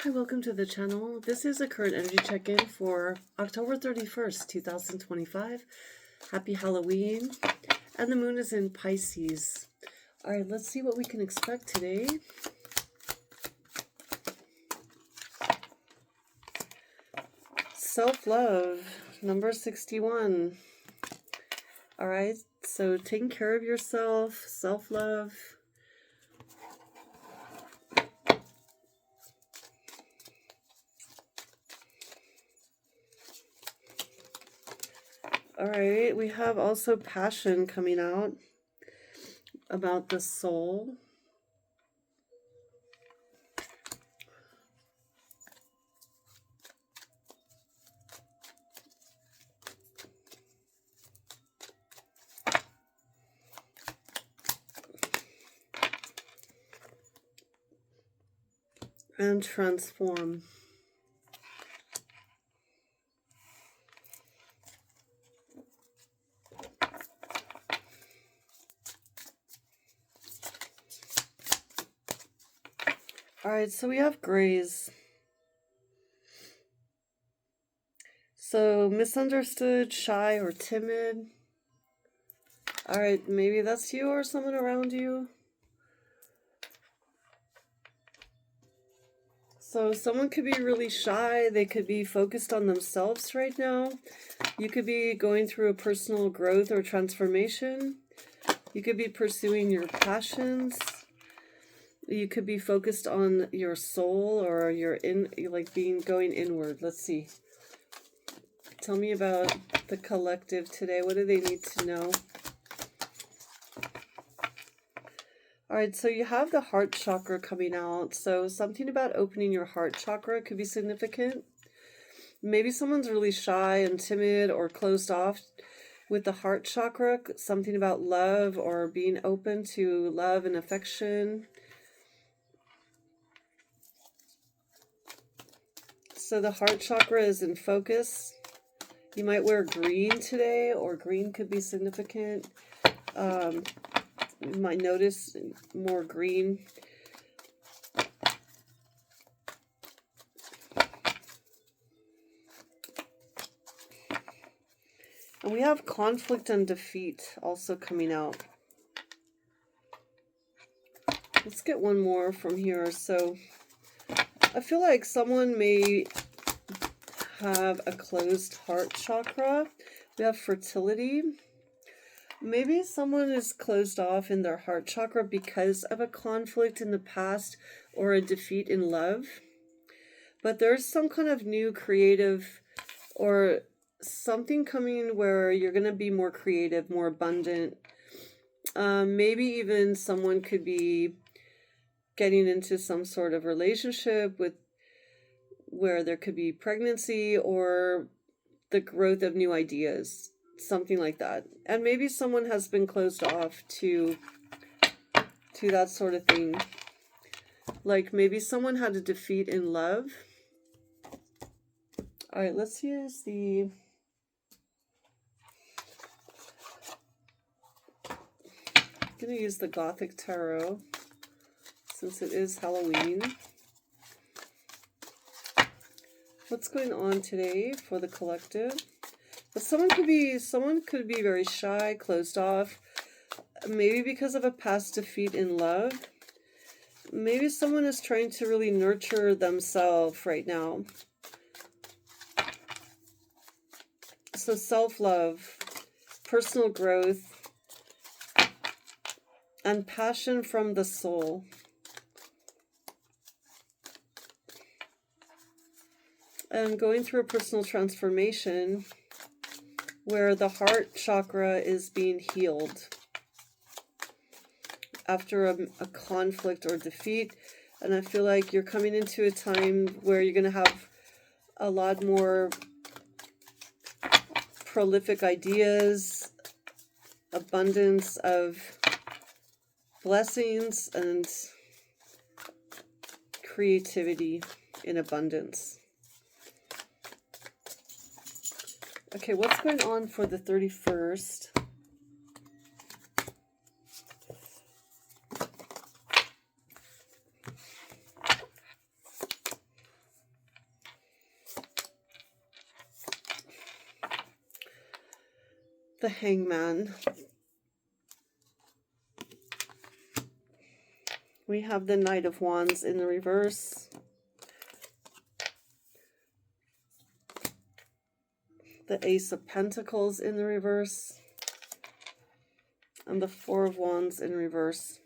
Hi, welcome to the channel. This is a current energy check-in for October 31st, 2025. Happy Halloween. And the moon is in Pisces. All right, let's see what we can expect today. Self-love, number 61. All right, so taking care of yourself, self-love. All right, we have also passion coming out about the soul. And transform. All right, so we have grays. So misunderstood, shy, or timid. All right, maybe that's you or someone around you. So someone could be really shy. They could be focused on themselves right now. You could be going through a personal growth or transformation. You could be pursuing your passions. You could be focused on your soul or going inward. Let's see. Tell me about the collective today. What do they need to know? All right, so you have the heart chakra coming out. So something about opening your heart chakra could be significant. Maybe someone's really shy and timid or closed off with the heart chakra. Something about love or being open to love and affection. So the heart chakra is in focus. You might wear green today, or green could be significant. You might notice more green. And we have conflict and defeat also coming out. Let's get one more from here. So I feel like someone may have a closed heart chakra. We have fertility. Maybe someone is closed off in their heart chakra because of a conflict in the past or a defeat in love. But there's some kind of new creative or something coming where you're going to be more creative, more abundant. Maybe even someone could be getting into some sort of relationship with where there could be pregnancy or the growth of new ideas, something like that. And maybe someone has been closed off to that sort of thing. Like maybe someone had a defeat in love. All right, let's use the I'm going to use the Gothic Tarot since it is Halloween. What's going on today for the collective? But someone could be very shy, closed off, maybe because of a past defeat in love. Maybe someone is trying to really nurture themselves right now. So self-love, personal growth, and passion from the soul. And going through a personal transformation where the heart chakra is being healed after a conflict or defeat. And I feel like you're coming into a time where you're going to have a lot more prolific ideas, abundance of blessings, and creativity in abundance. Okay, what's going on for the 31st? The Hangman. We have the Knight of Wands in the reverse. The Ace of Pentacles in the reverse. And the Four of Wands in reverse.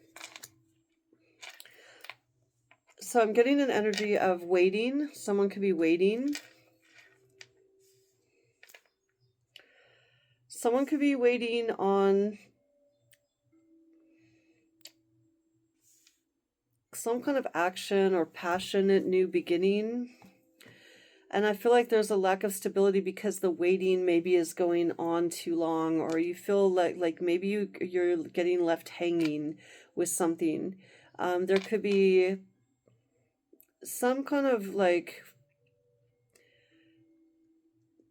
So I'm getting an energy of waiting. Someone could be waiting. Someone could be waiting on some kind of action or passionate new beginning. And I feel like there's a lack of stability because the waiting maybe is going on too long, or you feel like maybe you're getting left hanging with something. There could be some kind of like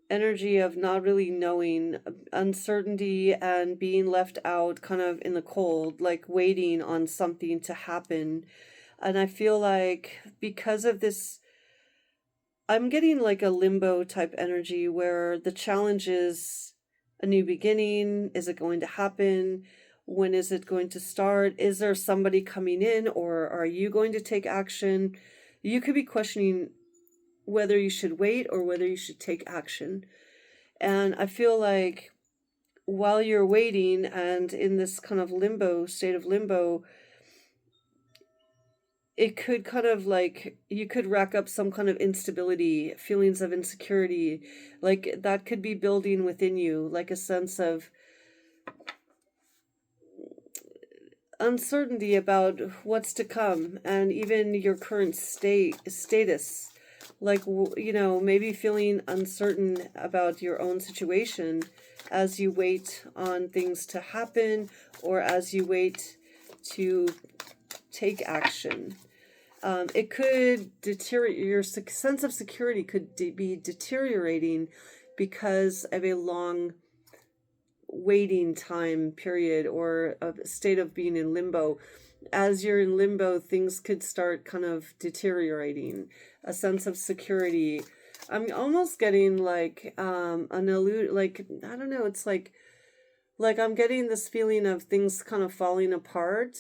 energy of not really knowing, uncertainty, and being left out kind of in the cold, like waiting on something to happen. And I feel like because of this, I'm getting like a limbo type energy where the challenge is a new beginning. Is it going to happen? When is it going to start? Is there somebody coming in, or are you going to take action? You could be questioning whether you should wait or whether you should take action. And I feel like while you're waiting and in this kind of limbo, state of limbo, it could kind of like, you could rack up some kind of instability, feelings of insecurity, like that could be building within you, like a sense of uncertainty about what's to come and even your current status, like, you know, maybe feeling uncertain about your own situation as you wait on things to happen or as you wait to take action. It could deteriorate, your sense of security could be deteriorating because of a long waiting time period or a state of being in limbo. As you're in limbo, things could start kind of deteriorating. A sense of security. I'm almost getting like like, I don't know, it's like I'm getting this feeling of things kind of falling apart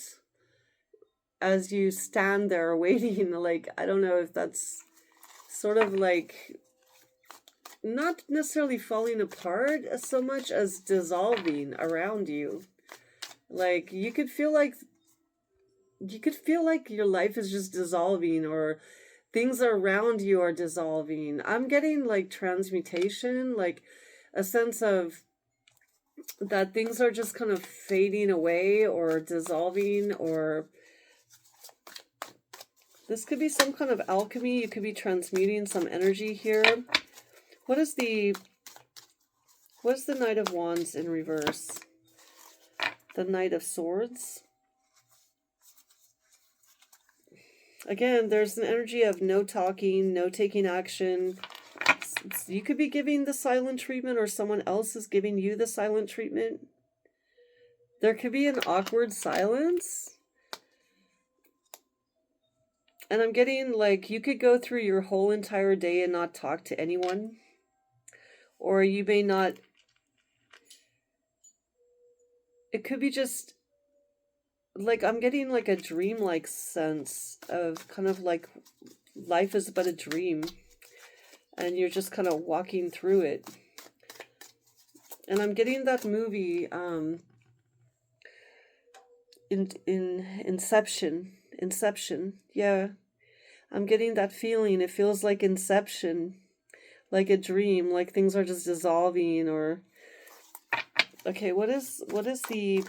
as you stand there waiting. Like, I don't know if that's sort of like not necessarily falling apart so much as dissolving around you. Like you could feel like your life is just dissolving, or things around you are dissolving. I'm getting like transmutation, like a sense of that things are just kind of fading away or dissolving, or this could be some kind of alchemy. You could be transmuting some energy here. What is the Knight of Wands in reverse? The Knight of Swords. Again, there's an energy of no talking, no taking action. You could be giving the silent treatment, or someone else is giving you the silent treatment. There could be an awkward silence. And I'm getting like you could go through your whole entire day and not talk to anyone. Or you may not. It could be just like I'm getting like a dreamlike sense of kind of like life is but a dream. And you're just kind of walking through it. And I'm getting that movie in Inception. Yeah. I'm getting that feeling. It feels like Inception, like a dream, like things are just dissolving. Or okay, what is the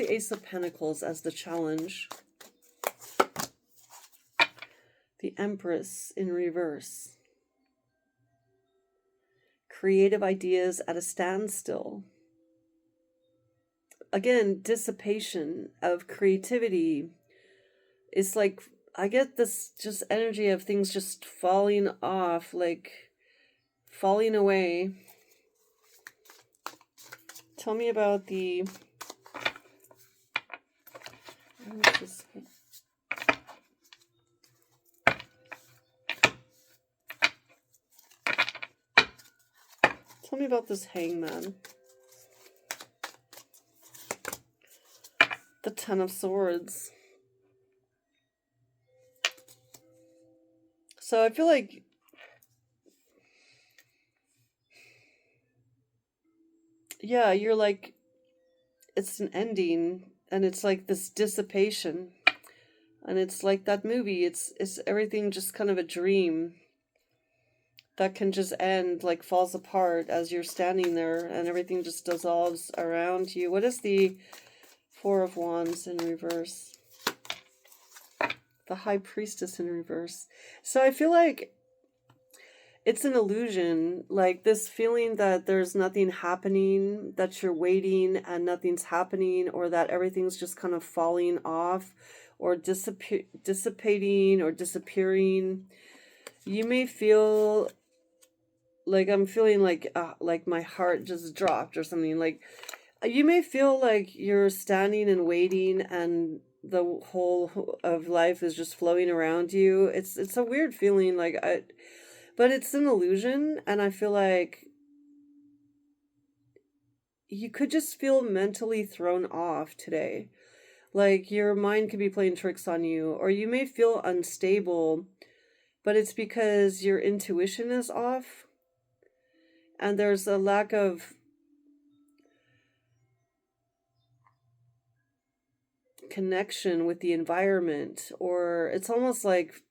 Ace of Pentacles as the challenge? The Empress in reverse. Creative ideas at a standstill. Again, dissipation of creativity. It's like I get this just energy of things just falling off, like falling away. Tell me about the... Tell me about this Hangman. Ten of Swords. So I feel like yeah, you're like, it's an ending, and it's like this dissipation, and it's like that movie. It's everything just kind of a dream that can just end, like falls apart as you're standing there, and everything just dissolves around you. What is the Four of Wands in reverse? The High Priestess in reverse. So I feel like it's an illusion, like this feeling that there's nothing happening, that you're waiting and nothing's happening, or that everything's just kind of falling off or dissipating or disappearing. You may feel like, I'm feeling like my heart just dropped or something. Like you may feel like you're standing and waiting and the whole of life is just flowing around you. It's a weird feeling, but it's an illusion, and I feel like you could just feel mentally thrown off today. Like your mind could be playing tricks on you, or you may feel unstable, but it's because your intuition is off and there's a lack of connection with the environment, or it's almost like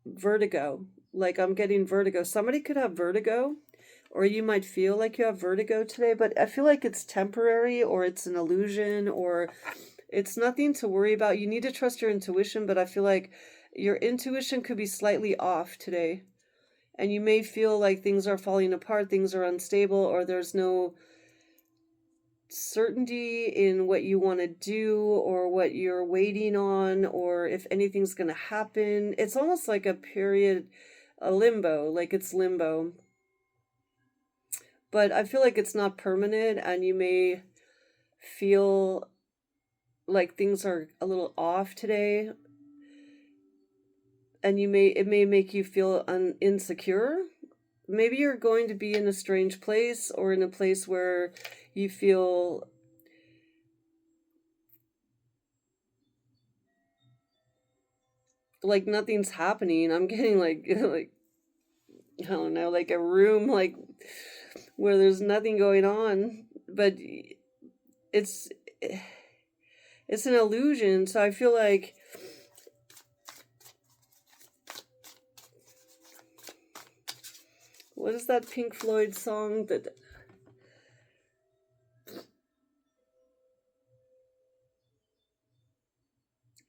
vertigo. Like I'm getting vertigo. Somebody could have vertigo, or you might feel like you have vertigo today, but I feel like it's temporary, or it's an illusion, or it's nothing to worry about. You need to trust your intuition, but I feel like your intuition could be slightly off today. And you may feel like things are falling apart, things are unstable, or there's no certainty in what you want to do or what you're waiting on, or if anything's going to happen. It's almost like a period, a limbo, like it's limbo. But I feel like it's not permanent, and you may feel like things are a little off today, and it may make you feel insecure. Maybe you're going to be in a strange place, or in a place where you feel like nothing's happening. I'm getting like I don't know, like a room like where there's nothing going on, but it's it's an illusion. So I feel like what is that Pink Floyd song that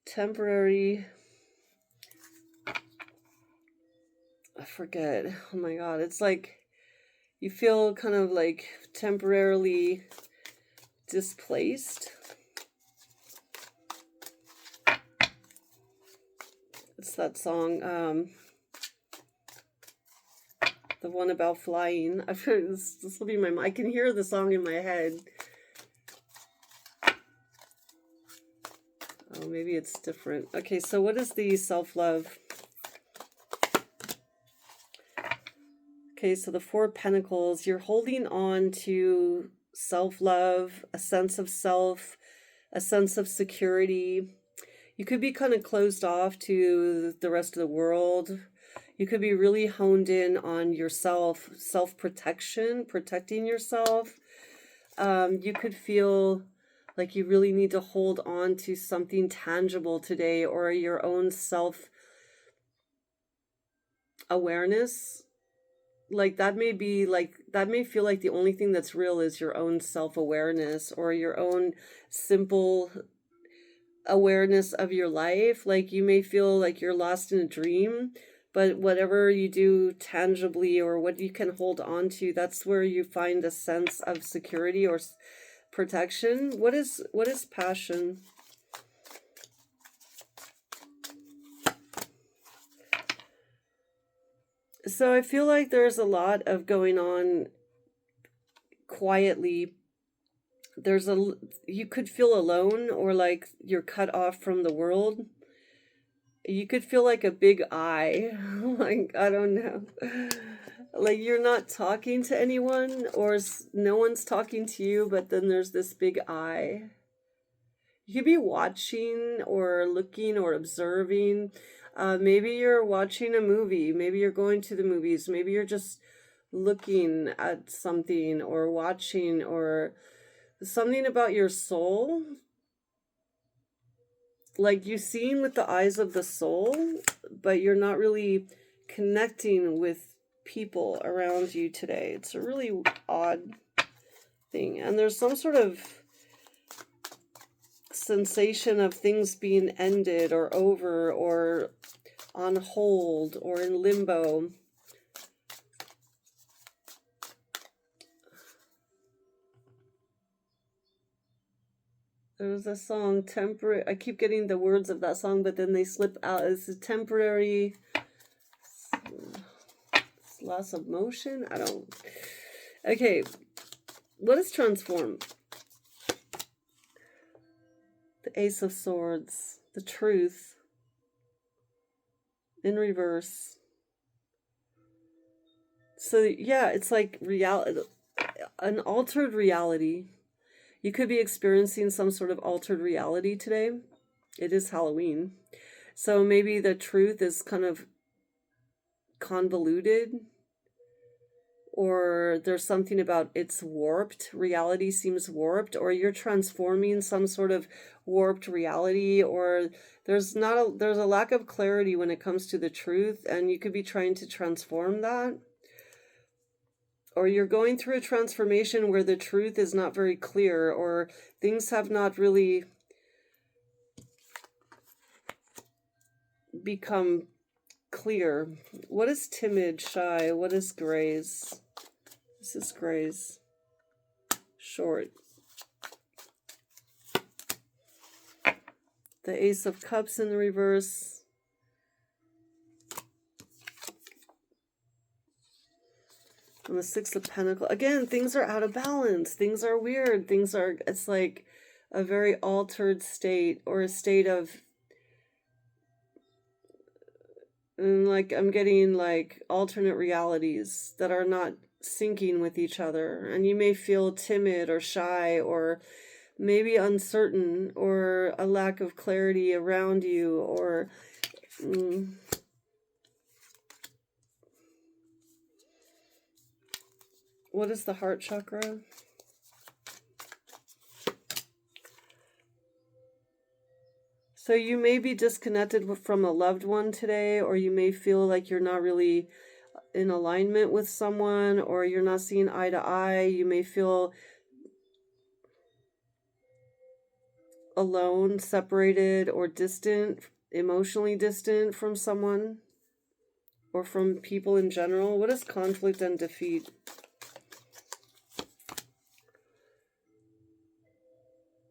temporary, I forget. Oh my god, it's like you feel kind of like temporarily displaced. It's that song, the one about flying. I've heard this will be my. I can hear the song in my head. Oh, maybe it's different. Okay, so what is the self-love? Okay, so the Four of Pentacles, you're holding on to self-love, a sense of self, a sense of security. You could be kind of closed off to the rest of the world. You could be really honed in on yourself, self-protection, protecting yourself. You could feel like you really need to hold on to something tangible today, or your own self-awareness. Like that may feel like the only thing that's real is your own self-awareness, or your own simple awareness of your life. Like you may feel like you're lost in a dream, but whatever you do tangibly, or what you can hold on to, that's where you find a sense of security or protection. What is passion? So I feel like there's a lot of going on quietly. You could feel alone, or like you're cut off from the world. You could feel like a big eye. Like, I don't know. Like you're not talking to anyone, or no one's talking to you, but then there's this big eye. You could be watching or looking or observing. Maybe you're watching a movie. Maybe you're going to the movies. Maybe you're just looking at something or watching or something about your soul. Like you seeing with the eyes of the soul, but you're not really connecting with people around you today. It's a really odd thing. And there's some sort of sensation of things being ended or over or on hold or in limbo. There was a song, temporary. I keep getting the words of that song, but then they slip out. It's a temporary loss of motion. I don't. Okay, what is transform? The Ace of Swords, the Truth in reverse. So yeah, it's like reality, an altered reality. You could be experiencing some sort of altered reality today. It is Halloween. So maybe the truth is kind of convoluted, or there's something about it's warped. Reality seems warped, or you're transforming some sort of warped reality, or there's a lack of clarity when it comes to the truth, and you could be trying to transform that. Or you're going through a transformation where the truth is not very clear, or things have not really become clear. What is timid, shy? What is graze? This is graze. Short. The Ace of Cups in the reverse. And the Six of Pentacles. Again, things are out of balance. Things are weird. It's like a very altered state, or a state of, and like I'm getting like alternate realities that are not syncing with each other. And you may feel timid or shy or maybe uncertain, or a lack of clarity around you, or what is the heart chakra? So you may be disconnected from a loved one today, or you may feel like you're not really in alignment with someone, or you're not seeing eye to eye. You may feel alone, separated, or distant, emotionally distant from someone or from people in general. What is conflict and defeat?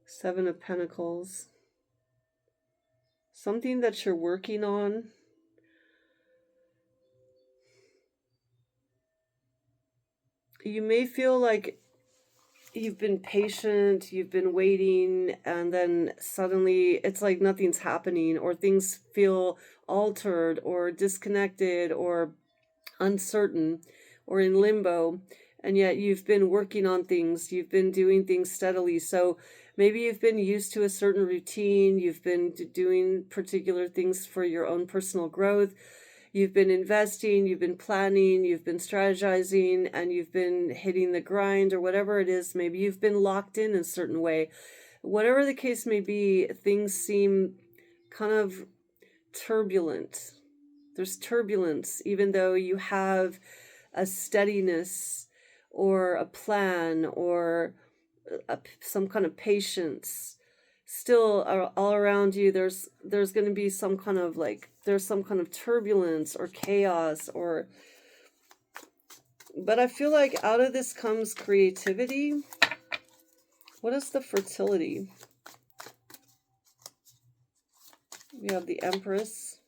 Seven of Pentacles. Something that you're working on. You may feel like you've been patient, you've been waiting, and then suddenly it's like nothing's happening, or things feel altered or disconnected or uncertain or in limbo, and yet you've been working on things, you've been doing things steadily. So maybe you've been used to a certain routine, you've been doing particular things for your own personal growth. You've been investing, you've been planning, you've been strategizing, and you've been hitting the grind, or whatever it is. Maybe you've been locked in a certain way. Whatever the case may be, things seem kind of turbulent. There's turbulence, even though you have a steadiness or a plan or some kind of patience. Still, all around you, there's going to be some kind of there's some kind of turbulence or chaos, or, but I feel like out of this comes creativity. What is the fertility? We have the Empress.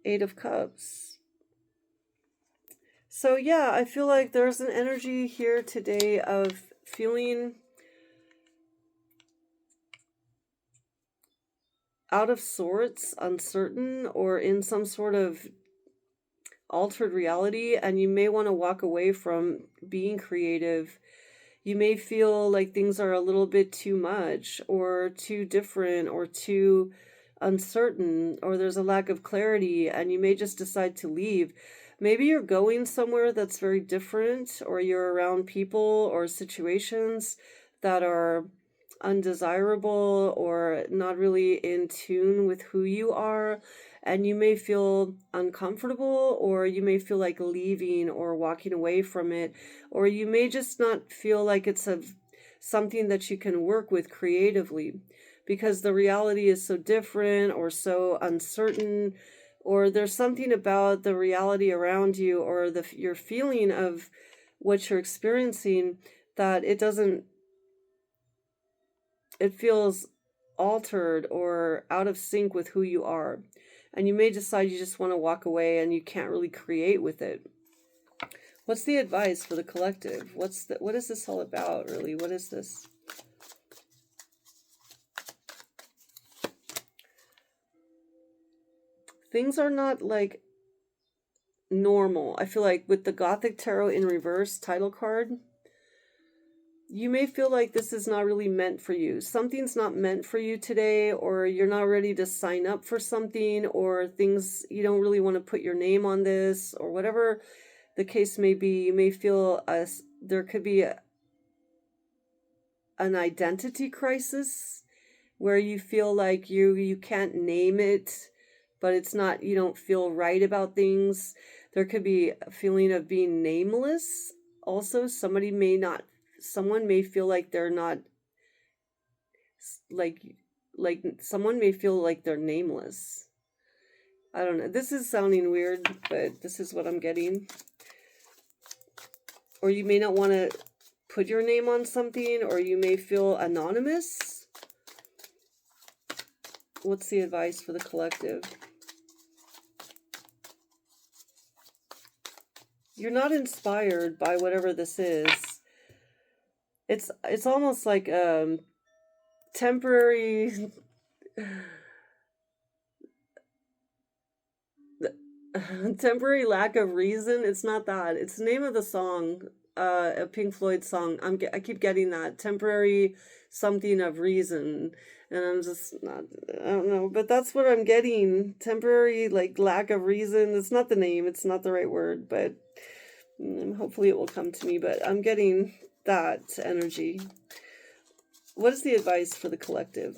Eight of Cups. So yeah, I feel like there's an energy here today of feeling out of sorts, uncertain, or in some sort of altered reality, and you may want to walk away from being creative. You may feel like things are a little bit too much or too different or too uncertain, or there's a lack of clarity, and you may just decide to leave. Maybe you're going somewhere that's very different, or you're around people or situations that are undesirable or not really in tune with who you are, and you may feel uncomfortable, or you may feel like leaving or walking away from it, or you may just not feel like it's something that you can work with creatively because the reality is so different or so uncertain, or there's something about the reality around you or your feeling of what you're experiencing that it feels altered or out of sync with who you are. And you may decide you just want to walk away and you can't really create with it. What's the advice for the collective? What is this all about, really? What is this? Things are not like normal. I feel like with the Gothic Tarot in reverse title card, you may feel like this is not really meant for you. Something's not meant for you today, or you're not ready to sign up for something, or things you don't really want to put your name on this, or whatever the case may be. You may feel there could be an identity crisis where you feel like you can't name it, but it's not, you don't feel right about things. There could be a feeling of being nameless. Also, someone may feel like they're not, like someone may feel like they're nameless. I don't know. This is sounding weird, but this is what I'm getting. Or you may not want to put your name on something, or you may feel anonymous. What's the advice for the collective? You're not inspired by whatever this is. It's almost like temporary temporary lack of reason. It's not that. It's the name of the song, a Pink Floyd song. I keep getting that temporary something of reason, and I'm just not. I don't know, but that's what I'm getting. Temporary like lack of reason. It's not the name. It's not the right word, but hopefully it will come to me. But I'm getting that energy. What is the advice for the collective?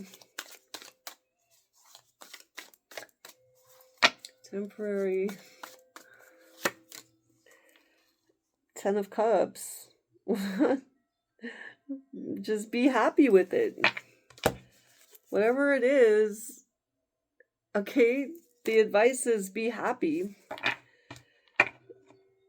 Temporary. Ten of Cups. Just be happy with it. Whatever it is, okay? The advice is be happy.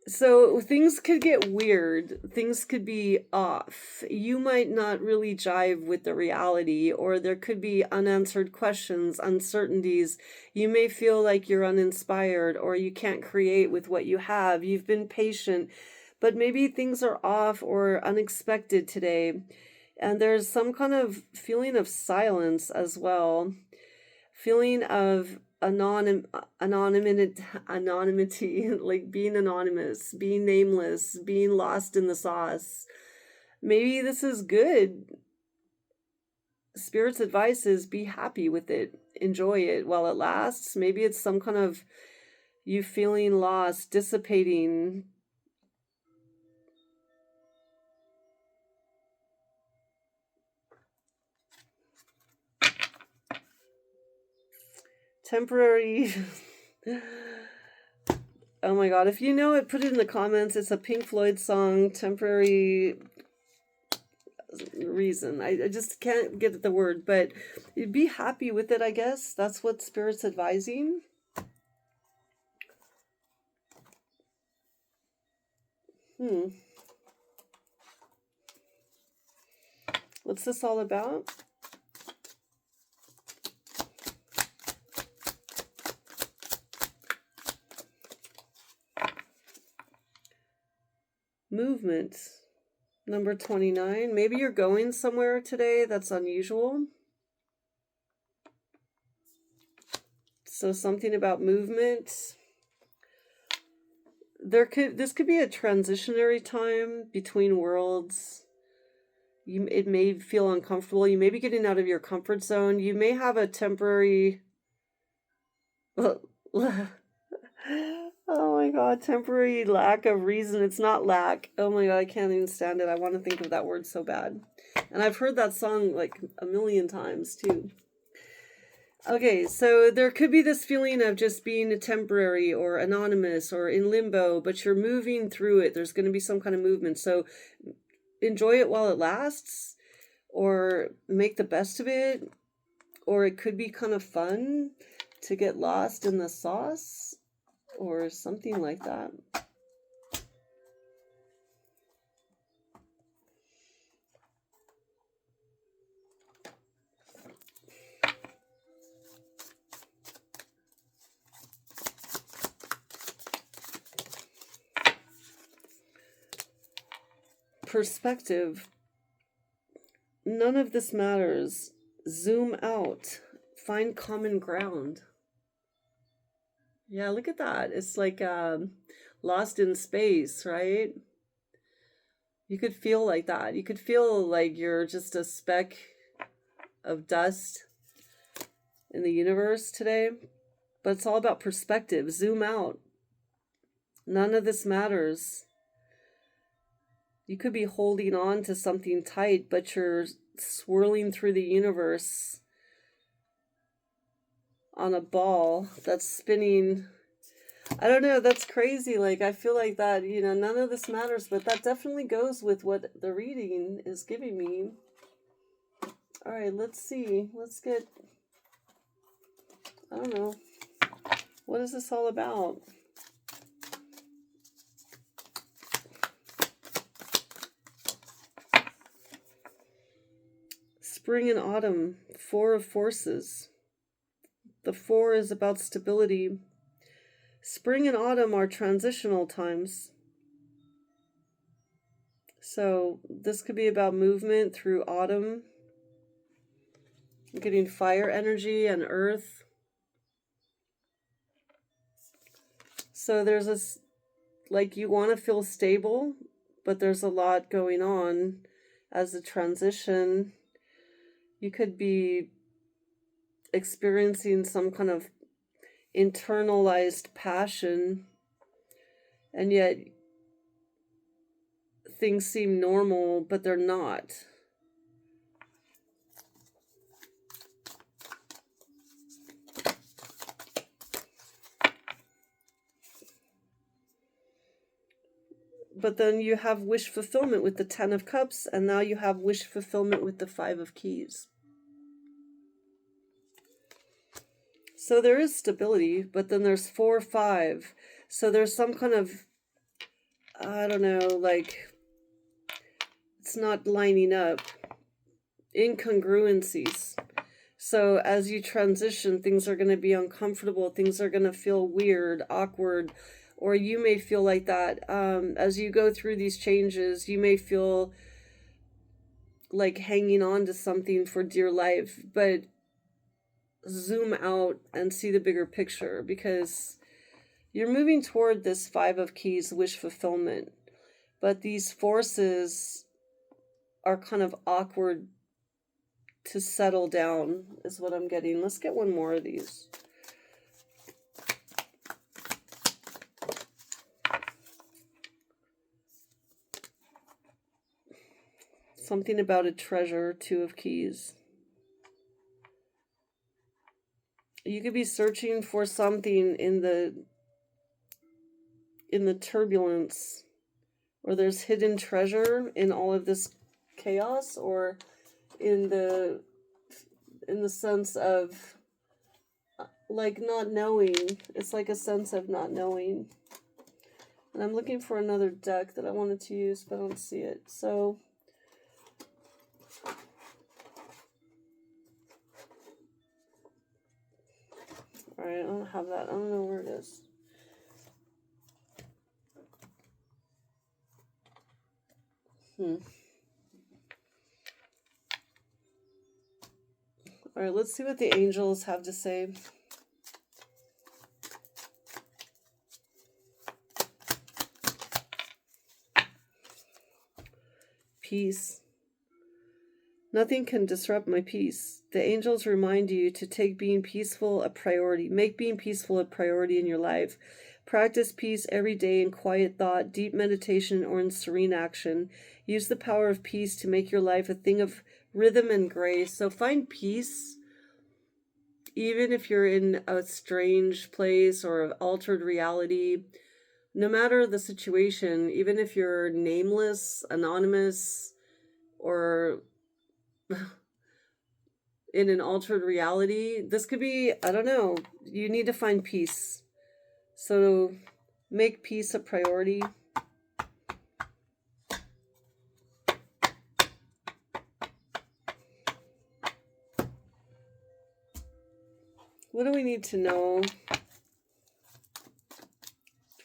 So things could get weird. Things could be off. You might not really jive with the reality, or there could be unanswered questions, uncertainties. You may feel like you're uninspired, or you can't create with what you have. You've been patient, but maybe things are off or unexpected today. And there's some kind of feeling of silence as well. Feeling of anonymity, like being anonymous, being nameless, being lost in the sauce. Maybe this is good. Spirit's advice is be happy with it. Enjoy it while it lasts. Maybe it's some kind of you feeling lost, dissipating. Temporary. Oh my god, if you know it, put it in the comments. It's a Pink Floyd song, Temporary Reason. I just can't get the word, but you'd be happy with it, I guess. That's what Spirit's advising. What's this all about? Movement. Number 29. Maybe you're going somewhere today that's unusual. So something about movement. this could be a transitionary time between worlds. It may feel uncomfortable. You may be getting out of your comfort zone. You may have a temporary oh my god, temporary lack of reason. It's not lack. Oh my god, I can't even stand it. I want to think of that word so bad. And I've heard that song like a million times too. Okay, so there could be this feeling of just being temporary or anonymous or in limbo, but you're moving through it. There's going to be some kind of movement. So enjoy it while it lasts, or make the best of it, or it could be kind of fun to get lost in the sauce or something like that. Perspective. None of this matters. Zoom out. Find common ground. Yeah, look at that. It's like lost in space, right? You could feel like that. You could feel like you're just a speck of dust in the universe today. But it's all about perspective. Zoom out. None of this matters. You could be holding on to something tight, but you're swirling through the universe on a ball that's spinning. I don't know, that's crazy. Like, I feel like that, none of this matters, but that definitely goes with what the reading is giving me. All right, let's see. Let's get, I don't know. What is this all about? Spring and autumn, Four of Forces. The 4 is about stability. Spring and autumn are transitional times. So this could be about movement through autumn. Getting fire energy and earth. So there's this, like, you want to feel stable, but there's a lot going on as a transition. You could be experiencing some kind of internalized passion, and yet things seem normal, but they're not. But then you have wish fulfillment with the 10 of Cups, and now you have wish fulfillment with the 5 of Keys. So there is stability, but then there's 4, 5. So there's some kind of, I don't know, like, it's not lining up. Incongruencies. So as you transition, things are going to be uncomfortable. Things are going to feel weird, awkward, or you may feel like that. As you go through these changes, you may feel like hanging on to something for dear life, but zoom out and see the bigger picture, because you're moving toward this 5 of Keys wish fulfillment, but these forces are kind of awkward to settle down, is what I'm getting. Let's get one more of these. Something about a treasure, 2 of Keys. You could be searching for something in the turbulence, or there's hidden treasure in all of this chaos, or in the sense of like not knowing. It's like a sense of not knowing. And I'm looking for another deck that I wanted to use, but I don't see it. So all right, I don't have that. I don't know where it is. All right, let's see what the angels have to say. peace. Nothing can disrupt my peace. The angels remind you to take being peaceful a priority. Make being peaceful a priority in your life. Practice peace every day in quiet thought, deep meditation, or in serene action. Use the power of peace to make your life a thing of rhythm and grace. So find peace, even if you're in a strange place or an altered reality. No matter the situation, even if you're nameless, anonymous, or in an altered reality, this could be, I don't know, you need to find peace. So make peace a priority. What do we need to know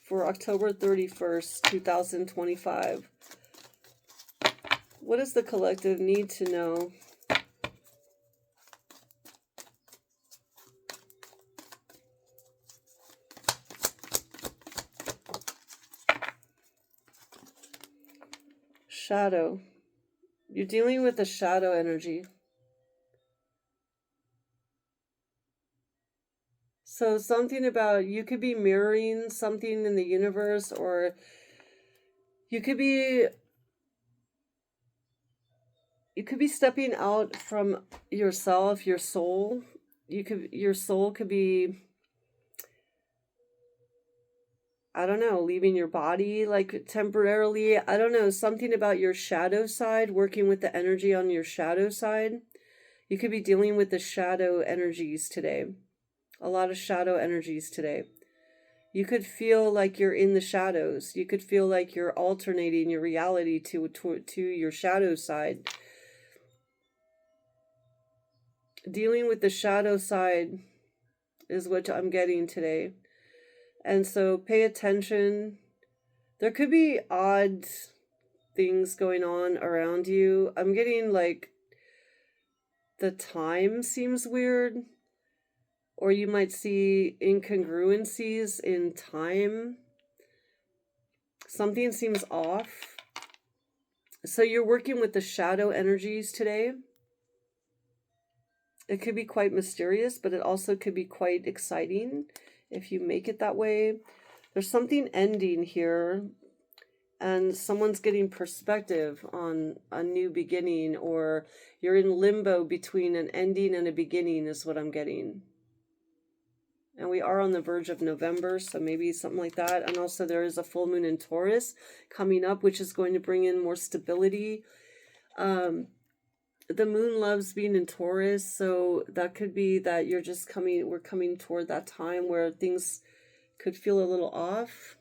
for October 31st, 2025? What does the collective need to know? Shadow. You're dealing with the shadow energy. So something about, you could be mirroring something in the universe, or you could be stepping out from yourself, your soul. Your soul could be, I don't know, leaving your body like temporarily. I don't know, something about your shadow side, working with the energy on your shadow side. You could be dealing with the shadow energies today. A lot of shadow energies today. You could feel like you're in the shadows. You could feel like you're alternating your reality to your shadow side. Dealing with the shadow side is what I'm getting today. And so pay attention. There could be odd things going on around you. I'm getting like the time seems weird, or you might see incongruencies in time. Something seems off. So you're working with the shadow energies today. It could be quite mysterious, but it also could be quite exciting if you make it that way. There's something ending here, and someone's getting perspective on a new beginning, or you're in limbo between an ending and a beginning is what I'm getting. And we are on the verge of November, so maybe something like that. And also there is a full moon in Taurus coming up, which is going to bring in more stability. The moon loves being in Taurus, so that could be that we're coming toward that time where things could feel a little off.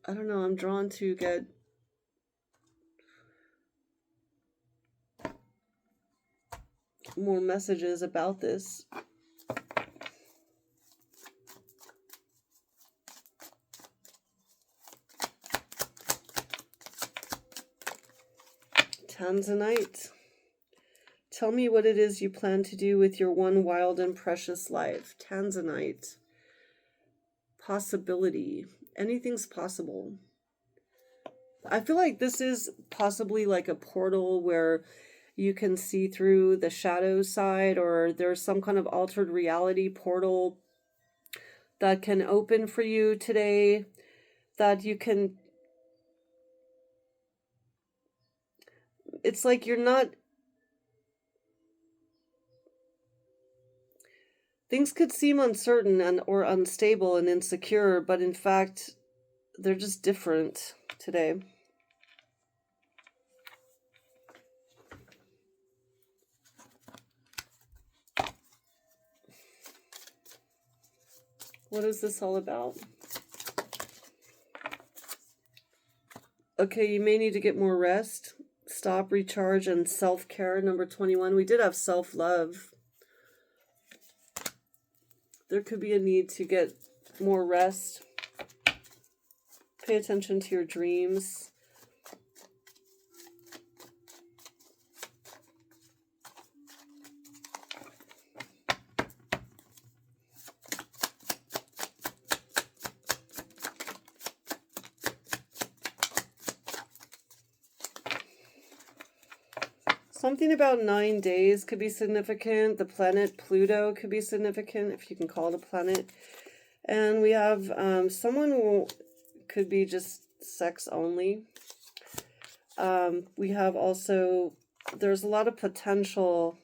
I don't know, I'm drawn to get more messages about this. Tanzanite. Tell me what it is you plan to do with your one wild and precious life. Tanzanite. Possibility. Anything's possible. I feel like this is possibly like a portal where you can see through the shadow side, or there's some kind of altered reality portal that can open for you today, that you can, it's like you're not, things could seem uncertain or unstable and insecure, but in fact, they're just different today. What is this all about? Okay, you may need to get more rest. Stop, recharge, and self-care. Number 21. We did have self-love. There could be a need to get more rest. Pay attention to your dreams. Something about 9 days could be significant. The planet Pluto could be significant, if you can call it a planet. And we have someone who could be just sex only. We have also, there's a lot of potential.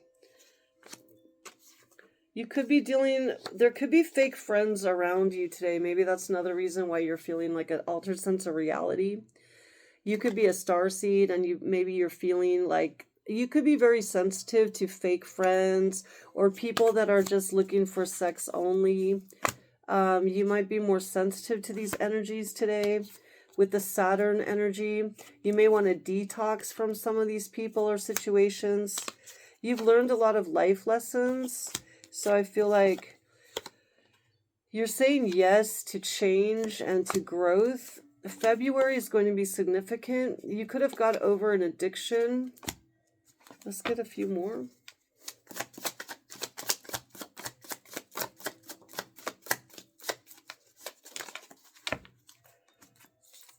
You could be there could be fake friends around you today. Maybe that's another reason why you're feeling like an altered sense of reality. You could be a starseed and maybe you're feeling like you could be very sensitive to fake friends or people that are just looking for sex only. You might be more sensitive to these energies today. With the Saturn energy, you may want to detox from some of these people or situations. You've learned a lot of life lessons. So I feel like you're saying yes to change and to growth. February is going to be significant. You could have got over an addiction. Let's get a few more.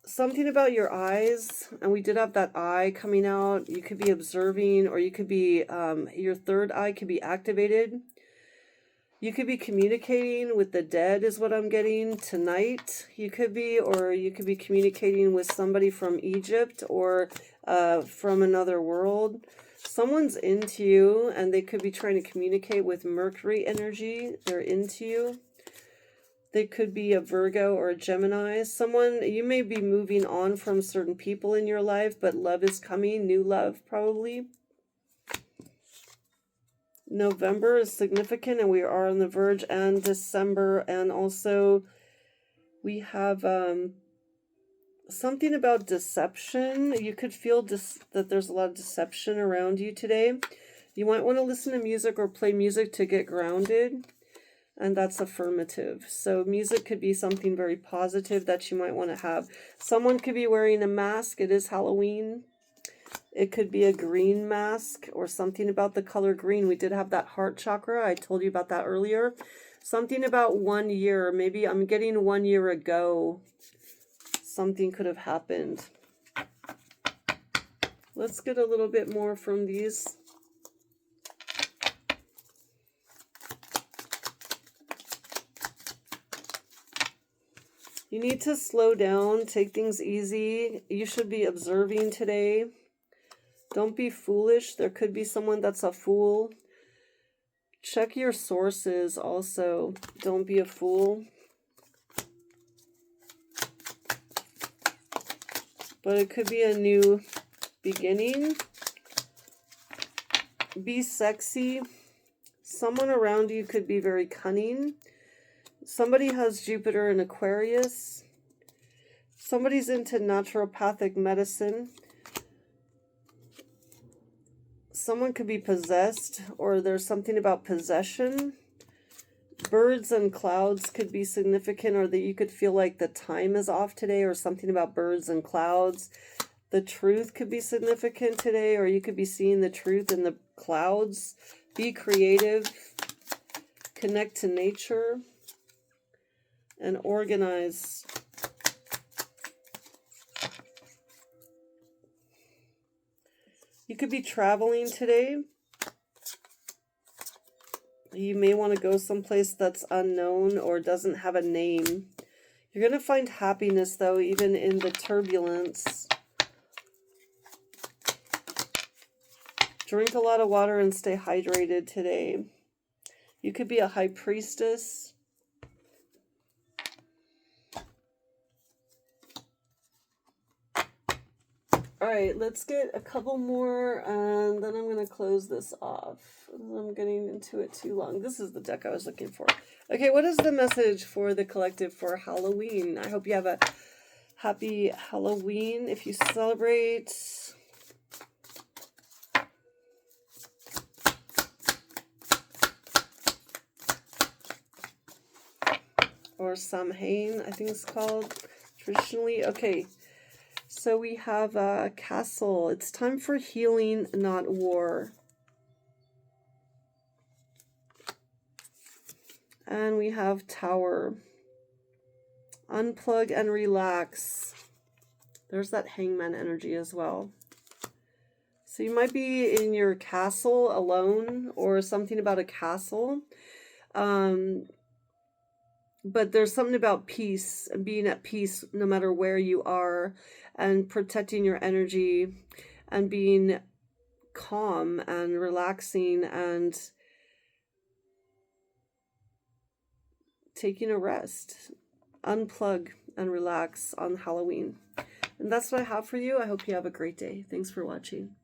Something about your eyes, and we did have that eye coming out. You could be observing, or you could be, your third eye could be activated. You could be communicating with the dead is what I'm getting tonight. You could be, or you could be communicating with somebody from Egypt or from another world. Someone's into you and they could be trying to communicate with Mercury energy. They're into you. They could be a Virgo or a Gemini. Someone, you may be moving on from certain people in your life, but love is coming, new love probably. November is significant and we are on the verge, and December, and also we have something about deception. You could feel that there's a lot of deception around you today. You might want to listen to music or play music to get grounded, and that's affirmative. So music could be something very positive that you might want to have. Someone could be wearing a mask. It is Halloween. It could be a green mask or something about the color green. We did have that heart chakra. I told you about that earlier. Something about 1 year. Maybe I'm getting 1 year ago. Something could have happened. Let's get a little bit more from these. You need to slow down, take things easy. You should be observing today. Don't be foolish. There could be someone that's a fool. Check your sources also. Don't be a fool. But it could be a new beginning. Be sexy. Someone around you could be very cunning. Somebody has Jupiter in Aquarius. Somebody's into naturopathic medicine. Someone could be possessed, or there's something about possession. Birds and clouds could be significant, or that you could feel like the time is off today, or something about birds and clouds. The truth could be significant today, or you could be seeing the truth in the clouds. Be creative. Connect to nature. And organize. You could be traveling today. You may want to go someplace that's unknown or doesn't have a name. You're going to find happiness, though, even in the turbulence. Drink a lot of water and stay hydrated today. You could be a high priestess. All right, let's get a couple more, and then I'm going to close this off. I'm getting into it too long. This is the deck I was looking for. Okay, what is the message for the collective for Halloween? I hope you have a happy Halloween if you celebrate. Or Samhain, I think it's called traditionally. Okay. So we have a castle. It's time for healing, not war. And we have tower. Unplug and relax. There's that hangman energy as well. So you might be in your castle alone, or something about a castle. But there's something about peace and being at peace no matter where you are, and protecting your energy and being calm and relaxing and taking a rest. Unplug and relax on Halloween. And that's what I have for you. I hope you have a great day. Thanks for watching.